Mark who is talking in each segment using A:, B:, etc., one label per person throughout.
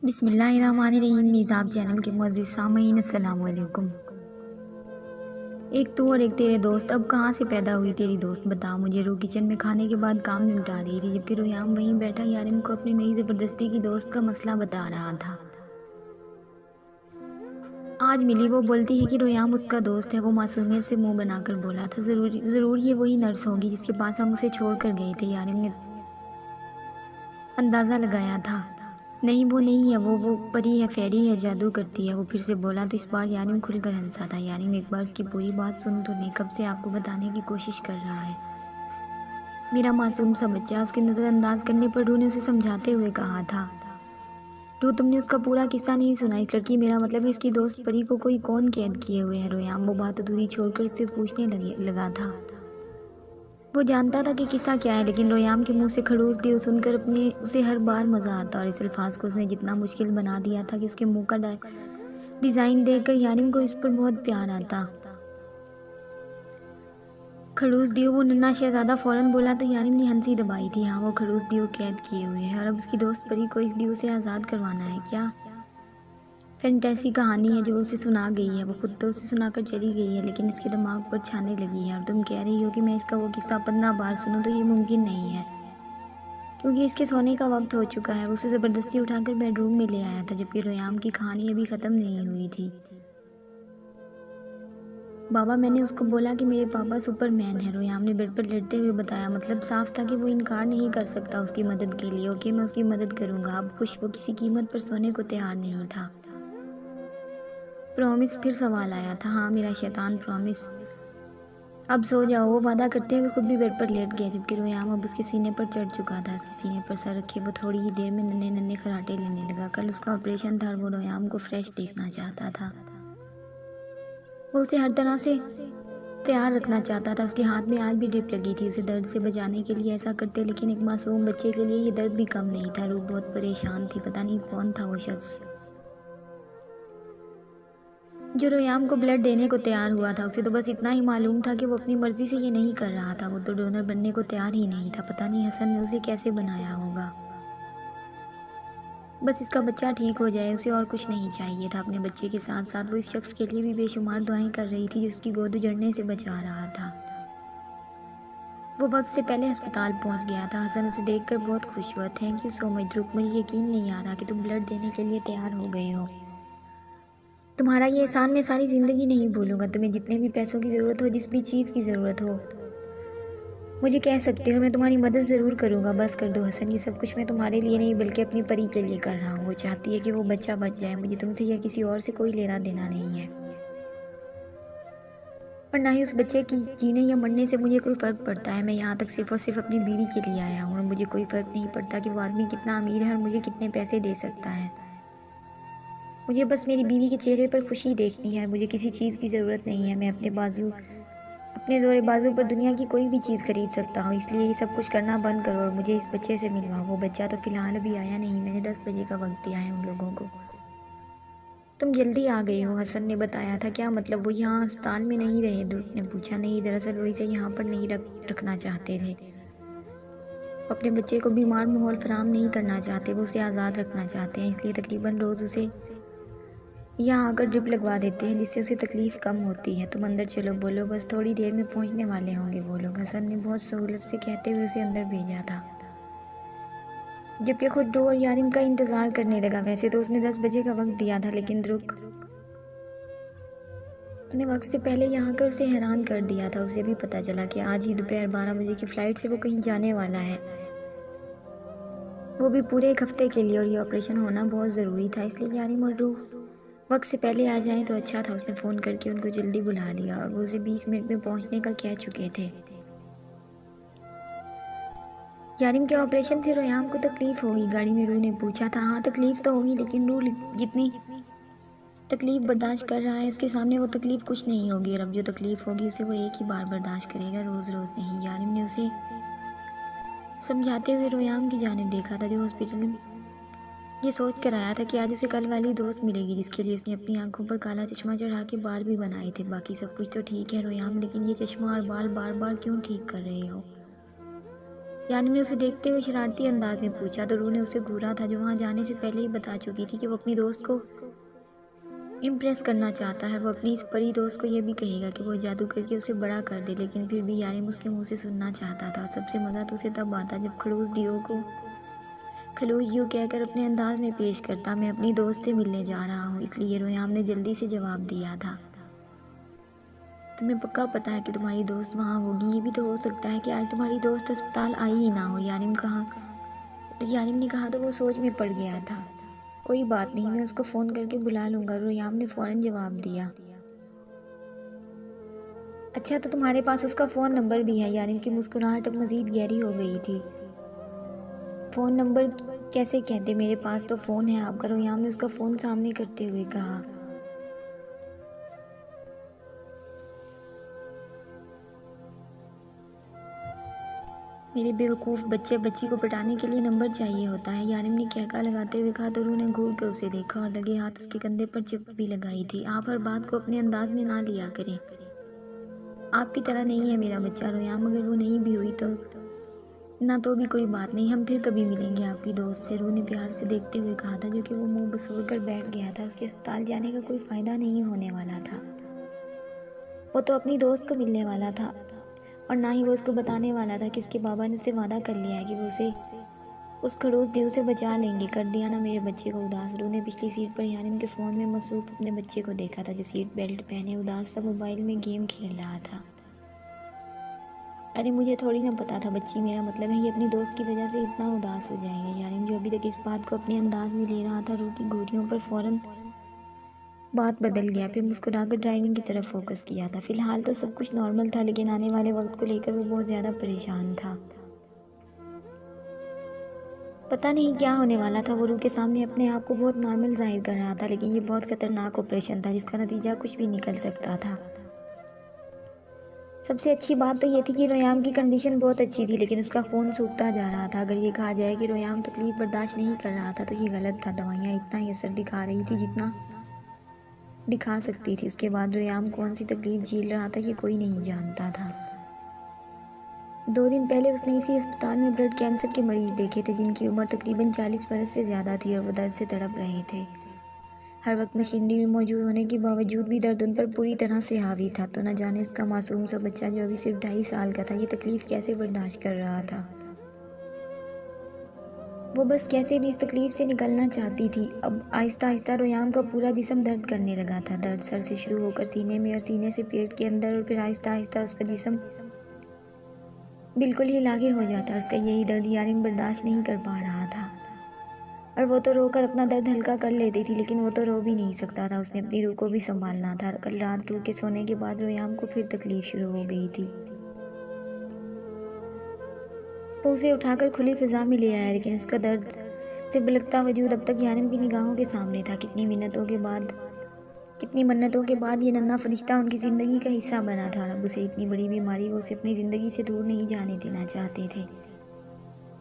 A: बिस्मिल्लाहिर्रहमानिर्रहीम। निज़ाब चैनल के मुअज़्ज़िज़ सामीन अस्सलाम वालेकुम। एक तू और एक तेरे दोस्त, अब कहाँ से पैदा हुई तेरी दोस्त बता मुझे। रू किचन में खाने के बाद काम निपटा रही थी, जबकि रोयाम वहीं बैठा यारिम को अपनी नई ज़बरदस्ती की दोस्त का मसला बता रहा था। आज मिली, वो बोलती है कि रोयाम उसका दोस्त है। वो मासूमियत से मुंह बनाकर बोला था, ज़रूर ये वही नर्स होगी जिसके पास हम उसे छोड़ कर गए थे। यारिम ने अंदाज़ा लगाया था। नहीं, वो नहीं है, वो परी है, फेरी है, जादू करती है। वो फिर से बोला तो इस बार यारिम खुलकर हंसा था। यारिम एक बार उसकी पूरी बात सुन तो नहीं, कब से आपको बताने की कोशिश कर रहा है। मेरा मासूम सा बच्चा। उसके नज़रअंदाज करने पर रू ने उसे समझाते हुए कहा था, रू तुमने उसका पूरा किस्सा नहीं सुना। इस लड़की, मेरा मतलब है इसकी दोस्त परी को कोई कौन कैद किए हुए है। रोयाम वो बात अधूरी छोड़कर उससे पूछने लगा था। वो जानता था कि किस्सा क्या है, लेकिन रोयाम के मुंह से खड़ूस दियो सुनकर उसे हर बार मज़ा आता। और इस अल्फाज को उसने जितना मुश्किल बना दिया था कि उसके मुंह का डिज़ाइन देखकर यारिम को इस पर बहुत प्यार आता। खड़ूस दियो, वो नन्हा शहजादा फ़ौरन बोला तो यारिम ने हंसी दबाई थी। हाँ, वो खड़ूस दियो कैद किए हुए हैं और अब उसकी दोस्त परी को इस दियो से आज़ाद करवाना है क्या। फैंटेसी कहानी है जो उसे सुना गई है। वो खुद तो उसे सुनाकर चली गई है, लेकिन इसके दिमाग पर छाने लगी है। और तुम कह रही हो कि मैं इसका वो किस्सा 15 बार सुनूं, तो ये मुमकिन नहीं है, क्योंकि इसके सोने का वक्त हो चुका है। उसे ज़बरदस्ती उठाकर बेडरूम में ले आया था, जबकि रोयाम की कहानी अभी ख़त्म नहीं हुई थी। बाबा, मैंने उसको बोला कि मेरे पापा सुपरमैन है, रोयाम ने बेड पर लेटते हुए बताया। मतलब साफ था कि वो इनकार नहीं कर सकता उसकी मदद के लिए। ओके, मैं उसकी मदद करूँगा। अब खुश, वो किसी कीमत पर सोने को तैयार नहीं था। प्रॉमिस, फिर सवाल आया था। हाँ मेरा शैतान, प्रॉमिस। अब सो जाओ, वो वादा करते हुए खुद भी बेड पर लेट गया, जबकि रोयाम अब उसके सीने पर चढ़ चुका था। उसके सीने पर सर रखे वो थोड़ी ही देर में नन्हे नन्हे खराटे लेने लगा। कल उसका ऑपरेशन था और वो रोयाम को फ्रेश देखना चाहता था। वो उसे हर तरह से तैयार रखना चाहता था। उसके हाथ में आज भी ड्रिप लगी थी, उसे दर्द से बचाने के लिए ऐसा करते, लेकिन एक मासूम बच्चे के लिए ये दर्द भी कम नहीं था। रूह बहुत परेशान थी। पता नहीं कौन था वो शख्स जो रोयाम को ब्लड देने को तैयार हुआ था। उसे तो बस इतना ही मालूम था कि वो अपनी मर्जी से ये नहीं कर रहा था। वो तो डोनर बनने को तैयार ही नहीं था। पता नहीं हसन ने उसे कैसे बनाया होगा। बस इसका बच्चा ठीक हो जाए, उसे और कुछ नहीं चाहिए था। अपने बच्चे के साथ साथ वो इस शख्स के लिए भी बेशुमार दुआएं कर रही थी जो उसकी गोद उजड़ने से बचा रहा था। वो वक्त से पहले अस्पताल पहुंच गया था। हसन उसे देखकर बहुत खुश हुआ। थैंक यू सो मच ध्रुव, मुझे यकीन नहीं आ रहा कि तुम ब्लड देने के लिए तैयार हो गए हो। तुम्हारा ये एहसान मैं सारी ज़िंदगी नहीं भूलूंगा। तुम्हें जितने भी पैसों की ज़रूरत हो, जिस भी चीज़ की ज़रूरत हो, मुझे कह सकते हो, मैं तुम्हारी मदद ज़रूर करूँगा। बस कर दो हसन, ये सब कुछ मैं तुम्हारे लिए नहीं बल्कि अपनी परी के लिए कर रहा हूँ। वो चाहती है कि वो बच्चा बच जाए। मुझे तुमसे या किसी और से कोई लेना देना नहीं है, और ना ही उस बच्चे की जीने या मरने से मुझे कोई फ़र्क पड़ता है। मैं यहाँ तक सिर्फ और सिर्फ अपनी बीवी के लिए आया हूँ, और मुझे कोई फ़र्क नहीं पड़ता कि वो आदमी कितना अमीर है और मुझे कितने पैसे दे सकता है। मुझे बस मेरी बीवी के चेहरे पर खुशी देखनी है। मुझे किसी चीज़ की ज़रूरत नहीं है। मैं अपने ज़ोरे बाजू पर दुनिया की कोई भी चीज़ खरीद सकता हूँ। इसलिए ये सब कुछ करना बंद करो और मुझे इस बच्चे से मिलवाओ। वो बच्चा तो फ़िलहाल अभी आया नहीं, मैंने 10 बजे का वक्त दिया है उन लोगों को। तुम जल्दी आ गई हो, हसन ने बताया था। क्या मतलब, वो यहाँ अस्पताल में नहीं रहे? ध्रुव ने पूछा। नहीं, दरअसल वो इसे यहाँ पर नहीं रखना चाहते थे। अपने बच्चे को बीमार माहौल फराहम नहीं करना चाहते, वो उसे आज़ाद रखना चाहते हैं। इसलिए तकरीबन रोज़ उसे यहाँ आकर ड्रिप लगवा देते हैं, जिससे उसे तकलीफ़ कम होती है। तुम अंदर चलो, बोलो बस थोड़ी देर में पहुँचने वाले होंगे वो लोग। हसन ने बहुत सहूलत से कहते हुए उसे अंदर भेजा था, जबकि खुद ड्रू और यारिम का इंतज़ार करने लगा। वैसे तो उसने 10 बजे का वक्त दिया था, लेकिन ध्रुव ने वक्त से पहले यहाँ कर उसे हैरान कर दिया था। उसे भी पता चला कि आज ही दोपहर 12 बजे की फ़्लाइट से वो कहीं जाने वाला है, वो भी पूरे एक हफ्ते के लिए। और ये ऑपरेशन होना बहुत ज़रूरी था, इसलिए यारिम और ड्रू वक्त से पहले आ जाएं तो अच्छा था। उसने फ़ोन करके उनको जल्दी बुला लिया और वो उसे 20 मिनट में पहुंचने का कह चुके थे। यारिम के ऑपरेशन से रोयाम को तकलीफ़ होगी? गाड़ी में रू ने पूछा था। हाँ तकलीफ़ तो होगी, लेकिन रू जितनी तकलीफ़ बर्दाश्त कर रहा है उसके सामने वो तकलीफ़ कुछ नहीं होगी। और अब जो तकलीफ़ होगी उसे वो एक ही बार बर्दाश्त करेगा, रोज़ रोज़ नहीं। यारिम ने उसे समझाते हुए रोयाम की जानिब देखा था, जो हॉस्पिटल में ये सोच कर आया था कि आज उसे कल वाली दोस्त मिलेगी, जिसके लिए उसने अपनी आंखों पर काला चश्मा चढ़ा के बाल भी बनाए थे। बाकी सब कुछ तो ठीक है रोयाम, लेकिन ये चश्मा और बाल बार बार क्यों ठीक कर रहे हो? यानिम ने उसे देखते हुए शरारती अंदाज में पूछा तो रूह ने उसे घूरा था, जो वहाँ जाने से पहले ही बता चुकी थी कि वो अपनी दोस्त को इम्प्रेस करना चाहता है। वो अपनी इस परी दोस्त को ये भी कहेगा कि वो जादू करके उसे बड़ा कर दे, लेकिन फिर भी यानिम उसके मुंह से सुनना चाहता था। और सबसे मज़ा तो उसे तब आता जब खड़ूस दियो को खलूस यूँ कहकर अपने अंदाज में पेश करता, मैं अपनी दोस्त से मिलने जा रहा हूँ। इसलिए रोयाम ने जल्दी से जवाब दिया था, तुम्हें पक्का पता है कि तुम्हारी दोस्त वहाँ होगी? ये भी तो हो सकता है कि आज तुम्हारी दोस्त अस्पताल आई ही ना हो। यानिम ने कहा तो वो सोच में पड़ गया था। कोई बात नहीं, मैं उसको फ़ोन करके बुला लूँगा, रोयाम ने फ़ौरन जवाब दिया। अच्छा, तो तुम्हारे पास उसका फ़ोन नंबर भी है? यानिम की मुस्कुराहट अब मज़ीद गहरी हो गई थी। फ़ोन नंबर कैसे कहते, मेरे पास तो फ़ोन है आपका, रोयाम ने उसका फ़ोन सामने करते हुए कहा। मेरे बेवकूफ़ बच्ची को पटाने के लिए नंबर चाहिए होता है, यानिम ने कहका लगाते हुए कहा। तो रूह ने घूर कर उसे देखा और लगे हाथ उसके कंधे पर चिप भी लगाई थी। आप हर बात को अपने अंदाज में ना लिया करें, आपकी तरह नहीं है मेरा बच्चा रोयाम। अगर वो नहीं भी हुई तो ना तो भी कोई बात नहीं, हम फिर कभी मिलेंगे आपकी दोस्त से, रूह ने प्यार से देखते हुए कहा था, जो कि वो मुंह बसोर कर बैठ गया था। उसके अस्पताल जाने का कोई फ़ायदा नहीं होने वाला था। वो तो अपनी दोस्त को मिलने वाला था और ना ही वो उसको बताने वाला था कि इसके बाबा ने उससे वादा कर लिया है कि वो उसे उस खड़ूस देव से बचा लेंगे। कर दिया ना मेरे बच्चे को उदास। रूह ने पिछली सीट पर यानिम के फ़ोन में मसरूफ़ अपने बच्चे को देखा था, जो सीट बेल्ट पहने उदास सा मोबाइल में गेम खेल रहा था। अरे मुझे थोड़ी ना पता था बच्ची, मेरा मतलब है ये अपनी दोस्त की वजह से इतना उदास हो जाएगा। यानिम जो अभी तक इस बात को अपने अंदाज में ले रहा था, रूह की घुड़ियों पर फ़ौरन बात बदल गया। फिर मुस्कुराकर ड्राइविंग की तरफ फोकस किया था। फिलहाल तो सब कुछ नॉर्मल था, लेकिन आने वाले वक्त को लेकर वो बहुत ज़्यादा परेशान था। पता नहीं क्या होने वाला था। वो रूह के सामने अपने आप को बहुत नॉर्मल जाहिर कर रहा था, लेकिन ये बहुत खतरनाक ऑपरेशन था जिसका नतीजा कुछ भी निकल सकता था। सबसे अच्छी बात तो ये थी कि रोयाम की कंडीशन बहुत अच्छी थी, लेकिन उसका खून सूखता जा रहा था। अगर ये कहा जाए कि रोयाम तकलीफ बर्दाश्त नहीं कर रहा था तो ये गलत था। दवाइयाँ इतना ही असर दिखा रही थी जितना दिखा सकती थी। उसके बाद रोयाम कौन सी तकलीफ झेल रहा था ये कोई नहीं जानता था। 2 दिन पहले उसने इसी अस्पताल में ब्लड कैंसर के मरीज देखे थे, जिनकी उम्र तकरीबन 40 बरस से ज़्यादा थी और वो दर्द से तड़प रहे थे। हर वक्त मशीनरी में मौजूद होने के बावजूद भी दर्द उन पर पूरी तरह से हावी था। तो न जाने इसका मासूम सा बच्चा जो अभी सिर्फ 2.5 साल का था, ये तकलीफ़ कैसे बर्दाश्त कर रहा था। वो बस कैसे भी इस तकलीफ़ से निकलना चाहती थी। अब आहिस्ता आहिस्ता रोयाम का पूरा जिस्म दर्द करने लगा था। दर्द सर से शुरू होकर सीने में और सीने से पेट के अंदर, और फिर आहिस्ता आहिस्ता उसका जिस्म बिल्कुल ही लागिर हो जाता। और उसका यही दर्द यारिम बर्दाश्त नहीं कर पा रहा था। और वो तो रोकर अपना दर्द हल्का कर लेती थी, लेकिन वो तो रो भी नहीं सकता था। उसने अपनी रूह को भी संभालना था। कल रात रूह के सोने के बाद रोयाम को फिर तकलीफ़ शुरू हो गई थी। वो उसे उठाकर खुली फिजा में ले आया, लेकिन उसका दर्द से बिलखता वजूद अब तक यानिम की निगाहों के सामने था। कितनी मन्नतों के बाद ये नन्हा फरिश्ता उनकी ज़िंदगी का हिस्सा बना था। अब उसे इतनी बड़ी बीमारी वो उसे अपनी ज़िंदगी से दूर नहीं जाने देना चाहते थे।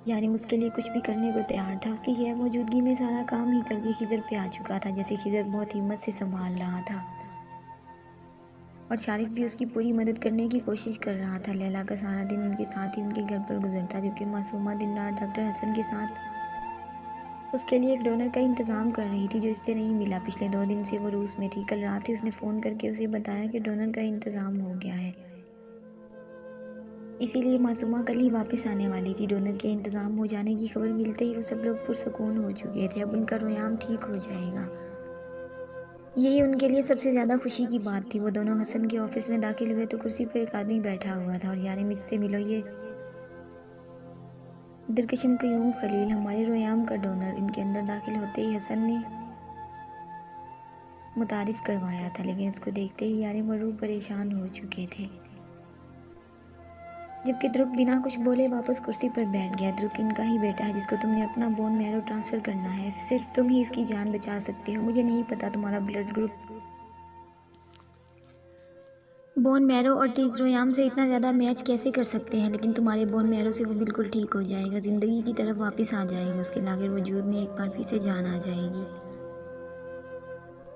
A: यानिम उसके लिए कुछ भी करने को तैयार था। उसकी गैर मौजूदगी में सारा काम ही करके खिजर पे आ चुका था, जैसे खिजर बहुत हिम्मत से संभाल रहा था और शारिफ भी उसकी पूरी मदद करने की कोशिश कर रहा था। लैला का सारा दिन उनके साथ ही उनके घर पर गुजरता, जबकि मासूमा दिन रात डॉक्टर हसन के साथ उसके लिए एक डोनर का इंतज़ाम कर रही थी, जो इससे नहीं मिला। पिछले 2 दिन से वो रूस में थी। कल रात ही उसने फ़ोन करके उसे बताया कि डोनर का इंतज़ाम हो गया है, इसीलिए मासूमा कल ही वापस आने वाली थी। डोनर के इंतज़ाम हो जाने की खबर मिलते ही वो सब लोग पुरसकून हो चुके थे। अब उनका रोयाम ठीक हो जाएगा, यही उनके लिए सबसे ज़्यादा खुशी की बात थी। वो दोनों हसन के ऑफिस में दाखिल हुए तो कुर्सी पर एक आदमी बैठा हुआ था और यानी इससे मिलो, ये दरकशिम क़य्यूम खलील, हमारे रोयाम का डोनर। इनके अंदर दाखिल होते ही हसन ने मुतारिफ़ करवाया था, लेकिन इसको देखते ही यानी मरूब परेशान हो चुके थे। जबकि ध्रुव बिना कुछ बोले वापस कुर्सी पर बैठ गया। ध्रुव इनका ही बेटा है जिसको तुमने अपना बोन मैरो ट्रांसफ़र करना है। सिर्फ तुम ही इसकी जान बचा सकते हो। मुझे नहीं पता तुम्हारा ब्लड ग्रुप, बोन मैरो और तेज रोयाम से इतना ज़्यादा मैच कैसे कर सकते हैं, लेकिन तुम्हारे बोन मैरो से वो बिल्कुल ठीक हो जाएगा, ज़िंदगी की तरफ वापस आ जाएगा। उसके लागिर वजूद में एक बार फिर से जान आ जाएगी।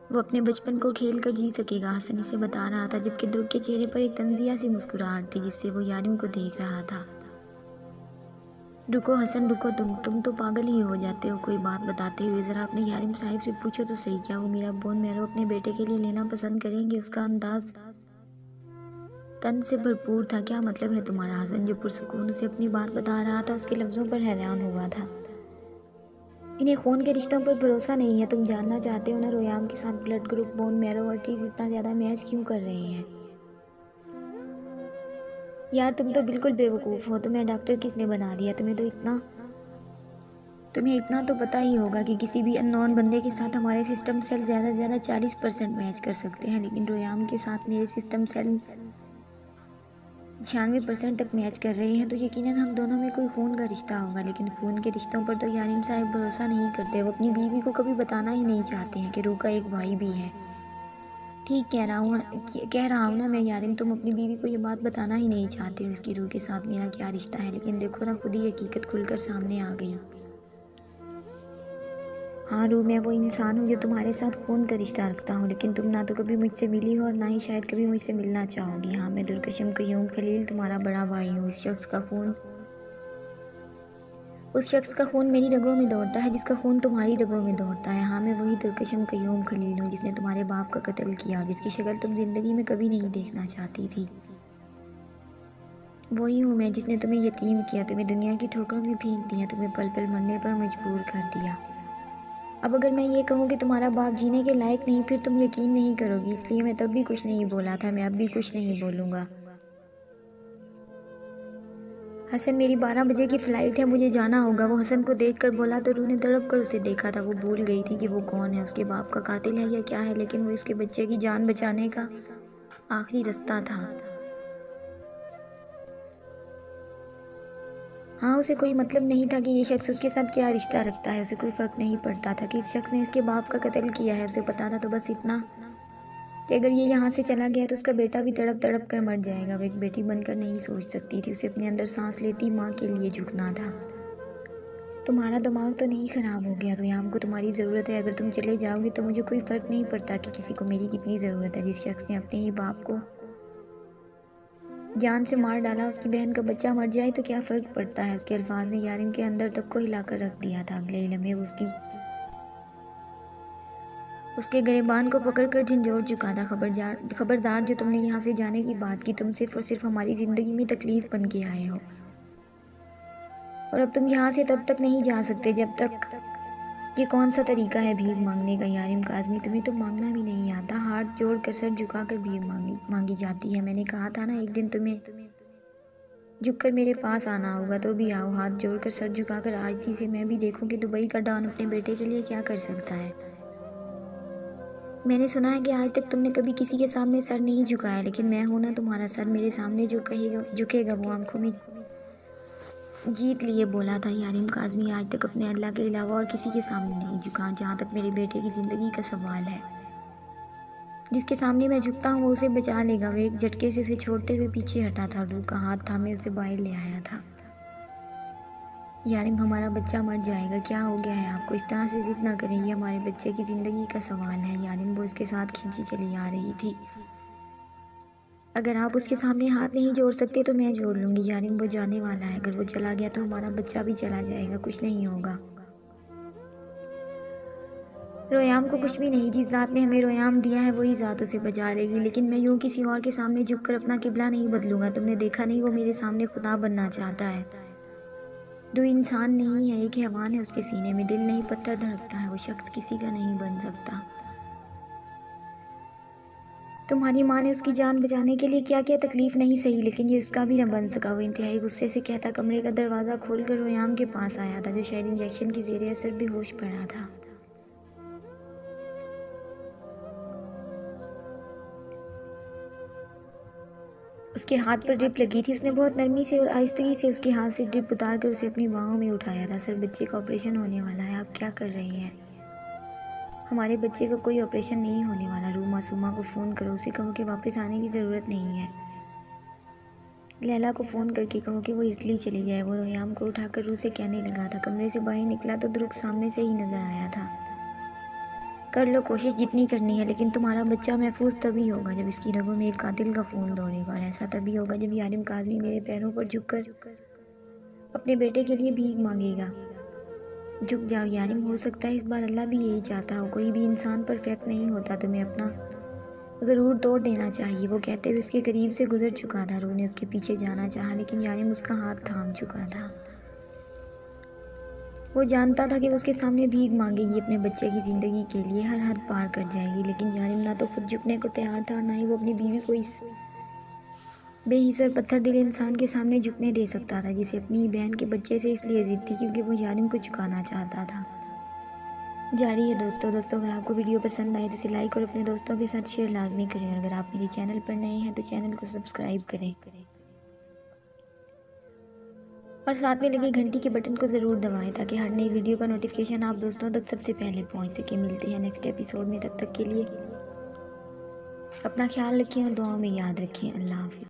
A: वो अपने बचपन को खेल कर जी सकेगा, हसन इसे बता रहा था, जबकि ध्रुव के चेहरे पर एक तंजिया सी मुस्कुराहट थी जिससे वो यारिम को देख रहा था। रुको हसन रुको, तुम तो पागल ही हो जाते हो कोई बात बताते हुए। ज़रा अपने यारिम साहिब से पूछो तो सही, क्या वो मेरा बोन मैरो अपने बेटे के लिए लेना पसंद करेंगे? उसका अंदाज तन से भरपूर था। क्या मतलब है तुम्हारा? हसन जो पुरसुकून उसे अपनी बात बता रहा था उसके लफ्ज़ों पर हैरान हुआ था। इन्हें खून के रिश्तों पर भरोसा नहीं है। तुम जानना चाहते हो ना रोयाम के साथ ब्लड ग्रुप, बोन मैरो और टीज इतना ज़्यादा मैच क्यों कर रहे हैं? यार तुम तो बिल्कुल बेवकूफ़ हो। तुम्हें डॉक्टर किसने बना दिया? तुम्हें इतना तो पता ही होगा कि किसी भी अननोन बंदे के साथ हमारे सिस्टम सेल ज़्यादा से ज़्यादा 40% मैच कर सकते हैं, लेकिन रोयाम के साथ मेरे सिस्टम सेल 96% तक मैच कर रहे हैं। तो यकीनन हम दोनों में कोई खून का रिश्ता होगा। लेकिन खून के रिश्तों पर तो यारिम साहब भरोसा नहीं करते। वो अपनी बीवी को कभी बताना ही नहीं चाहते हैं कि रू का एक भाई भी है। ठीक कह रहा हूँ ना मैं यारिम, तुम अपनी बीवी को ये बात बताना ही नहीं चाहते हो इसकी रू के साथ मेरा क्या रिश्ता है। लेकिन देखो ना, खुद ही हकीकत खुलकर सामने आ गई। हाँ रू, मैं वो इंसान हूँ जो तुम्हारे साथ खून का रिश्ता रखता हूँ, लेकिन तुम ना तो कभी मुझसे मिली हो और ना ही शायद कभी मुझसे मिलना चाहोगी। हाँ, मैं दुर्कशम कयूम खलील तुम्हारा बड़ा भाई हूँ। उस शख्स का खून मेरी रगों में दौड़ता है जिसका खून तुम्हारी रगों में दौड़ता है। हाँ, मैं वही दुर्कशम कयूम खलील हूँ जिसने तुम्हारे बाप का कत्ल किया और जिसकी शक्ल तुम जिंदगी में कभी नहीं देखना चाहती थी। वही हूँ मैं जिसने तुम्हें यतीम किया, तुम्हें दुनिया की ठोकरों में फेंक दिया, तुम्हें पल पल मरने पर मजबूर कर दिया। अब अगर मैं ये कहूँ कि तुम्हारा बाप जीने के लायक नहीं, फिर तुम यकीन नहीं करोगी। इसलिए मैं तब भी कुछ नहीं बोला था, मैं अब भी कुछ नहीं बोलूँगा। हसन, मेरी 12 बजे की फ़्लाइट है, मुझे जाना होगा। वो हसन को देखकर बोला तो रू ने तड़प कर उसे देखा था। वो भूल गई थी कि वो कौन है, उसके बाप का कातिल है या क्या है, लेकिन वो इसके बच्चे की जान बचाने का आखिरी रास्ता था। हाँ, उसे कोई मतलब नहीं था कि ये शख्स उसके साथ क्या रिश्ता रखता है। उसे कोई फ़र्क नहीं पड़ता था कि इस शख्स ने इसके बाप का कत्ल किया है। उसे पता था तो बस इतना कि अगर ये यहाँ से चला गया तो उसका बेटा भी तड़प तड़प कर मर जाएगा। वो एक बेटी बनकर नहीं सोच सकती थी, उसे अपने अंदर सांस लेती माँ के लिए झुकना था। तुम्हारा दिमाग तो नहीं ख़राब हो गया? रोयाम को तुम्हारी ज़रूरत है। अगर तुम चले जाओगे तो मुझे कोई फ़र्क नहीं पड़ता कि किसी को मेरी कितनी ज़रूरत है। जिस शख्स ने अपने ही बाप को जान से मार डाला, उसकी बहन का बच्चा मर जाए तो क्या फ़र्क पड़ता है? उसके अल्फाज ने यारिम के अंदर तक को हिलाकर रख दिया था। अगले ही लम्हे वो उसके गिरेबान को पकड़कर झंझोड़ चुका था। खबरदार, जो तुमने यहाँ से जाने की बात की, तुम सिर्फ और सिर्फ हमारी ज़िंदगी में तकलीफ़ बन के आए हो। और अब तुम यहाँ से तब तक नहीं जा सकते जब तक। ये कौन सा तरीका है भीख मांगने का यारिम काज़मी? तुम्हें तो मांगना भी नहीं आता। हाथ जोड़ कर सर झुकाकर भीख मांगी जाती है। मैंने कहा था ना, एक दिन तुम्हें झुककर मेरे पास आना होगा, तो भी आओ। हाथ जोड़कर सर झुकाकर आजिज़ी से मैं भी देखूं कि दुबई का डॉन अपने बेटे के लिए क्या कर सकता है। मैंने सुना है कि आज तक तुमने कभी किसी के सामने सर नहीं झुकाया, लेकिन मैं हूं ना तुम्हारा सर। मेरे सामने जो कहेगा झुकेगा वो आंखों में जीत लिए बोला था यारिम काज़मी। आज तक अपने अल्लाह के अलावा और किसी के सामने नहीं झुका। जहाँ तक मेरे बेटे की ज़िंदगी का सवाल है, जिसके सामने मैं झुकता हूँ वो उसे बचा लेगा। वो एक झटके से उसे छोड़ते हुए पीछे हटा था। रू का हाथ थामे उसे बाहर ले आया था। यारिम, हमारा बच्चा मर जाएगा। क्या हो गया है आपको? इस तरह से जिद ना करें, ये हमारे बच्चे की ज़िंदगी का सवाल है। यारिम वो उसके साथ खींची चली आ रही थी। अगर आप उसके सामने हाथ नहीं जोड़ सकते तो मैं जोड़ लूँगी। यारिम वो जाने वाला है, अगर वो चला गया तो हमारा बच्चा भी चला जाएगा, कुछ नहीं होगा। रोयाम को कुछ भी नहीं, जिस ज़ात ने हमें रोयाम दिया है वही ज़ात उसे बचा लेगी। लेकिन मैं यूँ किसी और के सामने झुककर अपना किबला नहीं बदलूंगा। तुमने देखा नहीं, वो मेरे सामने खुदा बनना चाहता है। जो इंसान नहीं है, एक हैवान है। उसके सीने में दिल नहीं, पत्थर धड़कता है। वो शख्स किसी का नहीं बन सकता। तुम्हारी माँ ने उसकी जान बचाने के लिए क्या क्या तकलीफ़ नहीं सही, लेकिन ये उसका भी न बन सका। वो इंतहाई गुस्से से कहता कमरे का दरवाज़ा खोलकर रोयाम के पास आया था, जो शायद इंजेक्शन के ज़ेरे असर बेहोश पड़ा था। उसके हाथ पर ड्रिप लगी थी। उसने बहुत नरमी से और आहिस्तगी से उसके हाथ से ड्रिप उतार कर उसे अपनी बाहों में उठाया था। सर, बच्चे का ऑपरेशन होने वाला है। आप क्या कर रही हैं? हमारे बच्चे का कोई ऑपरेशन नहीं होने वाला। रू, मासूमा को फ़ोन करो, उसे कहो कि वापस आने की ज़रूरत नहीं है। लैला को फ़ोन करके कहो कि वो इटली चली जाए। वो रोयाम को उठाकर रू से कहने लगा था। कमरे से बाहर निकला तो दुरुक सामने से ही नज़र आया था। कर लो कोशिश जितनी करनी है, लेकिन तुम्हारा बच्चा महफूज तभी होगा जब इसकी रगों में एक कातिल का खून दौड़ेगा। और ऐसा तभी होगा जब यारिम काज़मी मेरे पैरों पर झुककर अपने बेटे के लिए भीख मांगेगा। झुक जाओ यारिम, हो सकता है इस बार अल्लाह भी यही चाहता हो। कोई भी इंसान परफेक्ट नहीं होता, तुम्हें अपना गरूर तोड़ देना चाहिए। वो कहते हुए उसके करीब से गुजर चुका था। रूह ने उसके पीछे जाना चाहा, लेकिन यारिम उसका हाथ थाम चुका था। वो जानता था कि वो उसके सामने भीख मांगेगी अपने बच्चे की ज़िंदगी के लिए, हर हद पार कर जाएगी। लेकिन यारिम ना तो खुद झुकने को तैयार था और ना ही वो अपनी बीवी को इस बेहिस और पत्थर दिल इंसान के सामने झुकने दे सकता था, जिसे अपनी ही बहन के बच्चे से इसलिए जिद थी क्योंकि वो यारिम को चुकाना चाहता था। जारी है दोस्तों अगर आपको वीडियो पसंद आए तो इसे लाइक और अपने दोस्तों के साथ शेयर लाजमी करें। और अगर आप मेरे चैनल पर नए हैं तो चैनल को सब्सक्राइब करें और साथ में लगे घंटी के बटन को ज़रूर दबाएं ताकि हर नई वीडियो का नोटिफिकेशन आप दोस्तों तक सबसे पहले पहुंच सके। मिलते हैं नेक्स्ट एपिसोड में, तब तक के लिए अपना ख्याल रखें और दुआओं में याद रखें। अल्लाह हाफिज़।